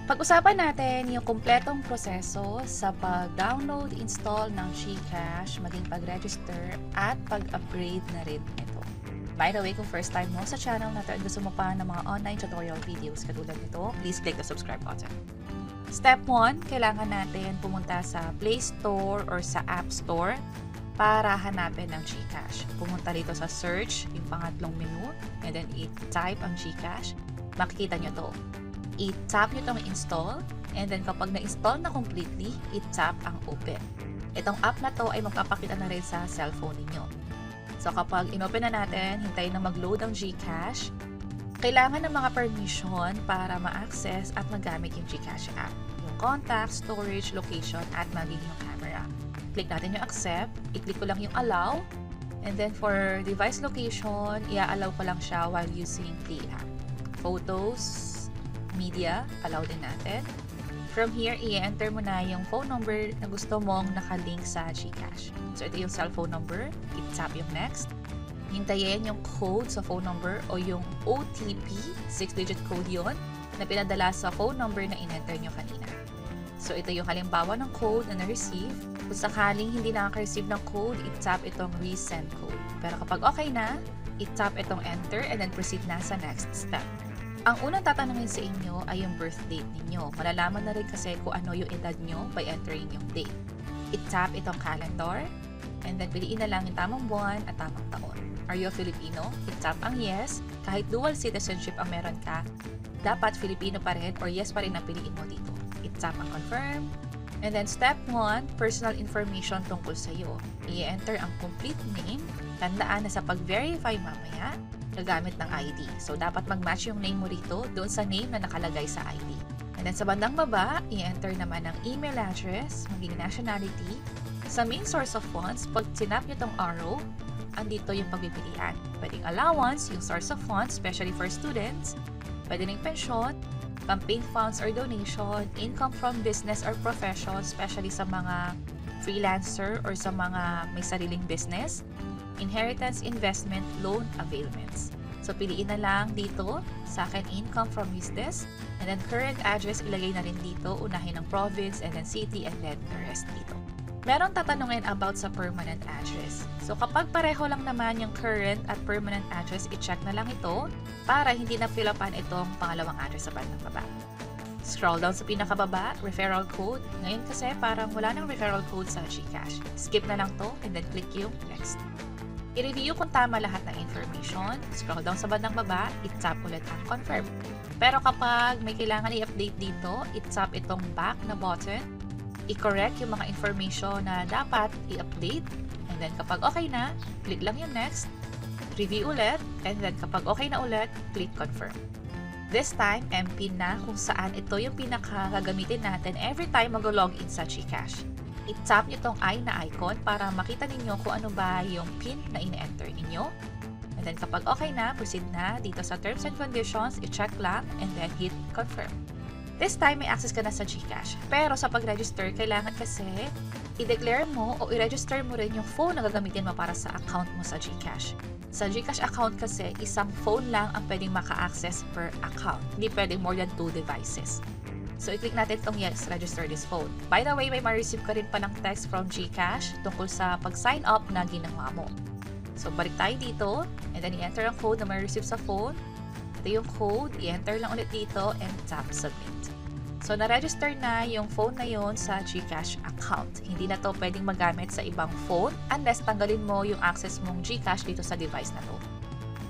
Pag-usapan natin yung kumpletong proseso sa pag-download, install ng GCash, maging pag-register at pag-upgrade na rin ito. By the way, kung first time mo sa channel na at gusto mo pa ng mga online tutorial videos katulad nito, please click the subscribe button. Step 1, kailangan natin pumunta sa Play Store or sa App Store para hanapin ng GCash. Pumunta dito sa search, yung pangatlong menu, and then i-type ang GCash. Makikita nyo to. I-tap nyo itong install, and then kapag na-install na completely, i-tap ang open. Itong app na to ay magpapakita na rin sa cellphone ninyo. So kapag in-open na natin, hintayin na mag-load ang GCash, kailangan ng mga permission para ma-access at magamit yung GCash app. Yung contact, storage, location, at magiging yung camera. Click natin yung accept, i-click ko lang yung allow, and then for device location, i-allow ko lang siya while using the app. Photos, media, allow din natin. From here, i-enter mo na yung phone number na gusto mong nakalink sa GCash. So, ito yung cellphone number. I-tap yung next. Hintayin yung code sa phone number o yung OTP, 6-digit code yon na pinadala sa phone number na in-enter nyo kanina. So, ito yung halimbawa ng code na na-receive. Kung sakaling hindi nakaka-receive ng code, i-tap itong resend code. Pero kapag okay na, i-tap itong enter and then proceed na sa next step. Ang unang tatanungin sa inyo ay yung birth date ninyo. Malalaman na rin kasi kung ano yung edad nyo by entering yung date. I-tap itong calendar, and then piliin na lang yung tamang buwan at tamang taon. Are you a Filipino? I-tap ang yes. Kahit dual citizenship ang meron ka, dapat Filipino pa rin or yes pa rin ang piliin mo dito. I-tap ang confirm. And then step 1, personal information tungkol sa iyo. I-enter ang complete name. Tandaan na sa pag-verify mamaya, gagamit ng ID. So, dapat mag-match yung name mo rito doon sa name na nakalagay sa ID. And then, sa bandang baba, i-enter naman ang email address, maging nationality. Sa main source of funds, pag sinap nyo tong arrow, andito yung pagpipilian. Pwedeng allowance, yung source of funds, especially for students. Pwede rin pensyon, campaign funds or donation, income from business or profession, especially sa mga freelancer or sa mga may sariling business, inheritance, investment, loan, availments. So, piliin na lang dito, sa akin, income from business, and then current address, ilagay na rin dito, unahin ng province, and then city, and then the rest dito. Meron tatanungin about sa permanent address. So, kapag pareho lang naman yung current at permanent address, i-check na lang ito para hindi na fill upan itong pangalawang address sa bandang baba. Scroll down sa pinakababa, referral code. Ngayon kasi parang wala nang referral code sa GCash. Skip na lang to, and then click yung next. I-review kung tama lahat ng information. Scroll down sa bandang baba, i-tap ulit ang confirm. Pero kapag may kailangan i-update dito, i-tap itong back na button. I-correct yung mga information na dapat i-update. And then kapag okay na, click lang yung next. Review ulit. And then kapag okay na ulit, click confirm. This time, MPIN na kung saan ito yung pinakagagamitin natin every time mag-login sa GCash. I-tap nyo itong I na icon para makita ninyo kung ano ba yung PIN na ine-enter ninyo. And then kapag okay na, proceed na dito sa terms and conditions, i-check lang and then hit confirm. This time, may access ka na sa GCash. Pero sa pag-register, kailangan kasi i-declare mo o i-register mo rin yung phone na gagamitin mo para sa account mo sa GCash. Sa GCash account kasi, isang phone lang ang pwedeng maka-access per account. Hindi pwedeng more than 2 devices. So, i-click natin itong yes, register this phone. By the way, may ma-receive ka rin pa ng text from GCash tungkol sa pag-sign up na ginawa mo. So, balik tayo dito, and then i-enter ang code na may receive sa phone. Ito yung code, i-enter lang ulit dito, and tap submit. So, na-register na yung phone na yon sa GCash account. Hindi na to pwedeng magamit sa ibang phone unless tanggalin mo yung access mong GCash dito sa device na to.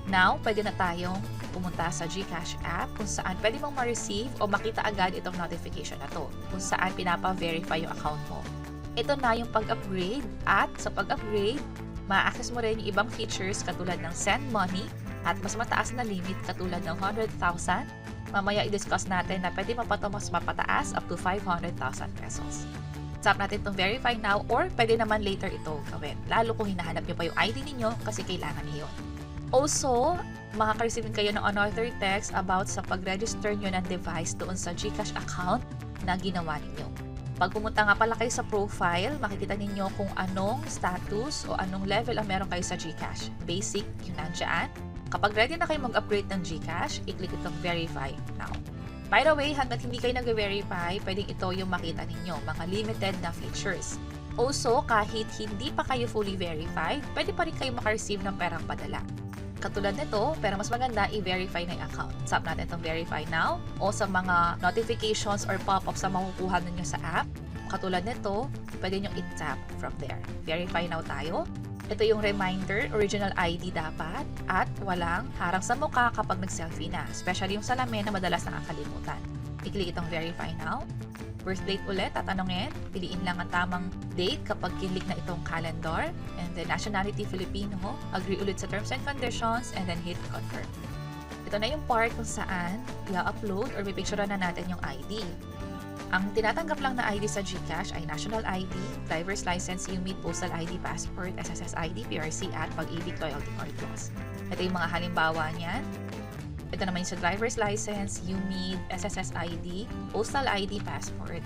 Now, pwede na tayong pumunta sa GCash app kung saan pwede mong ma-receive o makita agad itong notification na to kung saan pinapa-verify yung account mo. Ito na yung pag-upgrade at sa pag-upgrade, ma-access mo rin yung ibang features katulad ng send money at mas mataas na limit katulad ng 100,000. Mamaya i-discuss natin na pwede mas mapataas up to 500,000 pesos. Tap natin itong verify now or pwede naman later ito gawin. Lalo kung hinahanap nyo pa yung ID ninyo kasi kailangan niyo yun. Also, makaka-receive kayo ng another text about sa pag-register nyo ng device doon sa GCash account na ginawa ninyo. Pag pumunta nga pala kayo sa profile, makikita ninyo kung anong status o anong level ang meron kayo sa GCash. Basic, yung nandyan. Kapag ready na kayo mag-upgrade ng GCash, i-click itong verify now. By the way, hanggat hindi kayo nag-verify, pwedeng ito yung makita ninyo, mga limited na features. Also, kahit hindi pa kayo fully verified, pwede pa rin kayo makareceive ng perang padala. Katulad nito, pero mas maganda i-verify na yung account. Tap natin itong verify now o sa mga notifications or pop-ups na makukuha ninyo sa app. Katulad nito, pwede nyo i-tap from there. Verify now tayo. Ito yung reminder, original ID dapat, at walang harang sa mukha kapag nag-selfie na, especially yung salamin na madalas nakakalimutan. I-click itong verify now. Birth date ulit, tatanungin. Piliin lang ang tamang date kapag kinlik na itong calendar. And then nationality Filipino. Agree ulit sa terms and conditions and then hit confirm. Ito na yung part kung saan i-upload or pipicturean na natin yung ID. Ang tinatanggap lang na ID sa GCash ay National ID, Driver's License, UMID, Postal ID, Passport, SSS ID, PRC, at Pag-ibig Loyalty Card Plus. Ito yung mga halimbawa niyan. Ito naman yung sa Driver's License, UMID, SSS ID, Postal ID, Passport,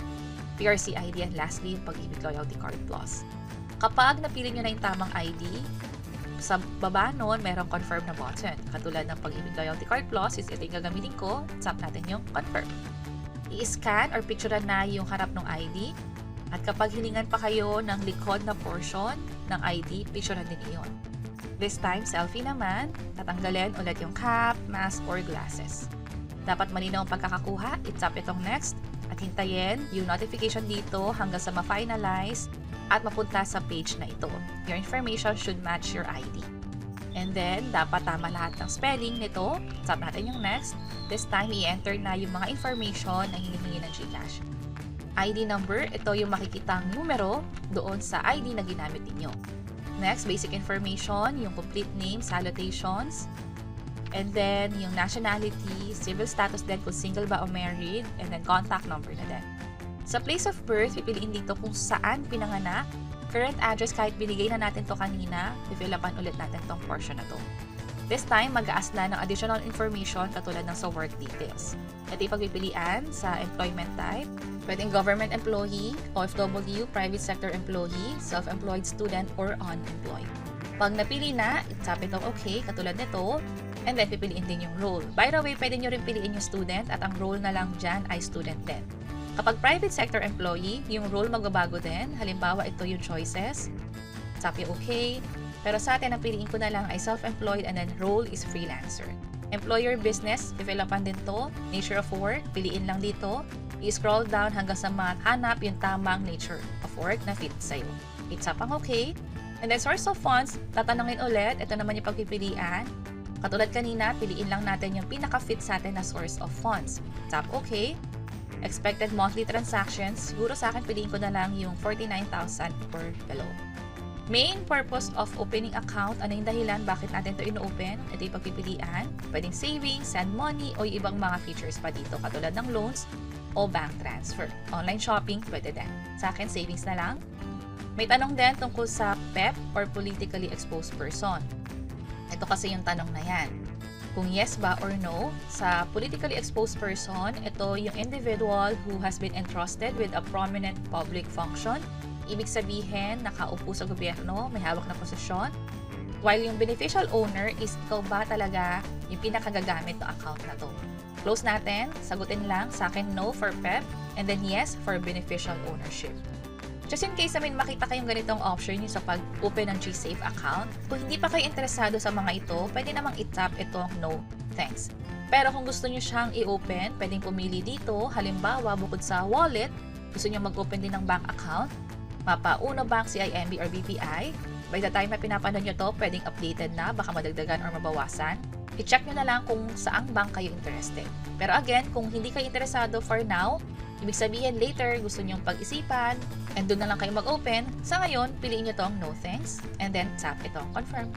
PRC ID, and lastly, Pag-ibig Loyalty Card Plus. Kapag napili nyo na yung tamang ID, sa baba nun, merong confirm na button. Katulad ng Pag-ibig Loyalty Card Plus, is ito yung gagamitin ko, tap natin yung confirm. I-scan or picturean na yung harap ng ID. At kapag hiningan pa kayo ng likod na portion ng ID, picturean din iyon. This time, selfie naman, tatanggalin ulit yung cap, mask, or glasses. Dapat malinaw ang pagkakakuha, i-tap itong next, at hintayin yung notification dito hanggang sa ma-finalize at mapunta sa page na ito. Your information should match your ID. And then, dapat tama lahat ng spelling nito. Tap natin yung next. This time, i-enter na yung mga information na hinihingi ng GCash. ID number, ito yung makikitang numero doon sa ID na ginamit ninyo. Next, basic information, yung complete name, salutations. And then, yung nationality, civil status din kung single ba o married. And then, contact number na din. Sa place of birth, pipiliin dito kung saan pinanganak. Current address, kahit binigay na natin to kanina, i-fill upan ulit natin tong portion na to. This time, mag-a-ask na ng additional information katulad ng sa work details. Ito yung pagpipilian sa employment type. Pwedeng government employee, OFW, private sector employee, self-employed student, or unemployed. Pag napili na, i-tap itong okay, katulad nito, and then pipiliin din yung role. By the way, pwede nyo rin piliin yung student at ang role na lang dyan ay student din. Kapag private sector employee, yung role magbabago din. Halimbawa, ito yung choices. Tap yung okay. Pero sa atin, ang piliin ko na lang ay self-employed and then role is freelancer. Employer business, fill upan din to. Nature of work, piliin lang dito. I-scroll down hanggang sa mahanap yung tamang nature of work na fit sa'yo. I-tap ang okay. And then source of funds, tatanungin ulit. Ito naman yung pagpipilian. Katulad kanina, piliin lang natin yung pinaka-fit sa atin na source of funds. Tap okay. Expected monthly transactions, siguro sa akin piliin ko na lang yung 49,000 or below. Main purpose of opening account, ano yung dahilan bakit natin ito ino-open? Ito yung pagpipilian. Pwedeng savings, send money, o yung ibang mga features pa dito katulad ng loans o bank transfer. Online shopping, pwede din. Sa akin, savings na lang. May tanong din tungkol sa PEP or politically exposed person. Ito kasi yung tanong na yan. Kung yes ba or no, sa politically exposed person, ito yung individual who has been entrusted with a prominent public function. Ibig sabihin, nakaupo sa gobyerno, may hawak na posisyon. While yung beneficial owner is ikaw ba talaga yung pinakagagamit ng account na to. Close natin, sagutin lang, sa akin no for PEP, and then yes for beneficial ownership. Just in case namin makita kayong ganitong option yung sa pag-open ng GSafe account, kung hindi pa kayo interesado sa mga ito, pwede namang i-tap itong no, thanks. Pero kung gusto nyo siyang i-open, pwedeng pumili dito. Halimbawa, bukod sa wallet, gusto nyo mag-open din ng bank account, mapa Uno Bank, CIMB, or BPI. By the time na pinapanood nyo to, pwedeng updated na, baka madagdagan or mabawasan. I-check nyo na lang kung saang bank kayo interested. Pero again, kung hindi kayo interesado for now, ibig sabihin later gusto nyong pag-isipan and doon na lang kayo mag-open. Sa ngayon, piliin nyo tong no thanks and then tap itong confirm.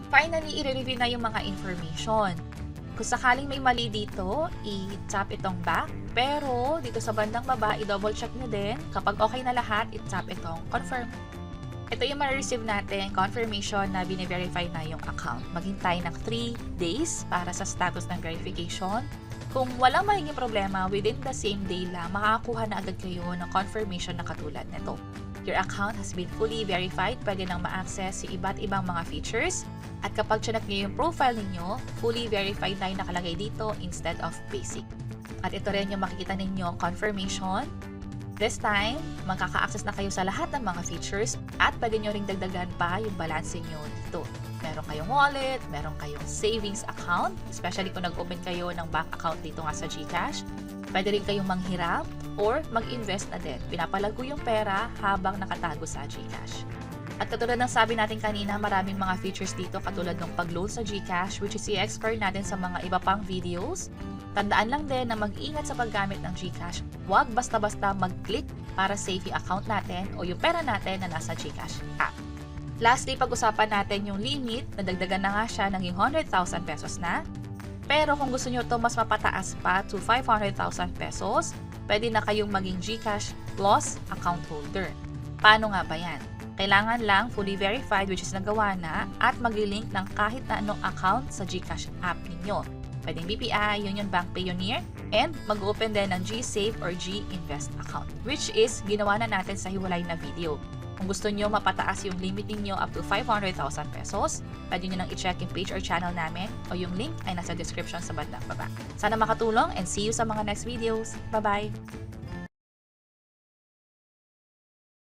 Finally, i-review na yung mga information. Kung sakaling may mali dito, i-tap itong back. Pero dito sa bandang baba, i-double check nyo din. Kapag okay na lahat, i-tap itong confirm. Ito yung ma-receive natin, confirmation na bine-verify na yung account. Maghintay ng 3 days para sa status ng verification. Kung walang magiging problema, within the same day lang, makakakuha na agad kayo ng confirmation na katulad nito. Your account has been fully verified, pwede nang ma-access yung iba't ibang mga features. At kapag chinek nyo yung profile ninyo, fully verified na yung nakalagay dito instead of basic. At ito rin yung makikita ninyong confirmation. This time, magkaka-access na kayo sa lahat ng mga features at pwede nyo ring dagdagan pa yung balance nyo dito. Meron kayong wallet, meron kayong savings account, especially kung nag-open kayo ng bank account dito nga sa GCash. Pwede rin kayong manghiram or mag-invest na din. Pinapalago yung pera habang nakatago sa GCash. At katulad ng sabi natin kanina, maraming mga features dito katulad ng pag-load sa GCash, which is i-explore natin sa mga iba pang videos. Tandaan lang din na mag-ingat sa paggamit ng GCash. Huwag basta-basta mag-click para safe yung account natin o yung pera natin na nasa GCash app. Lastly, pag-usapan natin yung limit. Nadagdagan na nga siya ng 100,000 pesos na. Pero kung gusto nyo ito mas mapataas pa to 500,000 pesos, pwede na kayong maging GCash Plus account holder. Paano nga ba yan? Kailangan lang fully verified, which is nagawa na, at mag-link ng kahit na anong account sa GCash app ninyo. Pwedeng BPI, Union Bank Payoneer, and mag-open din ng GSave or G-Invest account, which is ginawa na natin sa hiwalay na video. Kung gusto nyo mapataas yung limit niyo up to 500,000 pesos, pwede nyo nang i-check yung page or channel namin o yung link ay nasa description sa bandang baba. Sana makatulong and see you sa mga next videos. Bye-bye!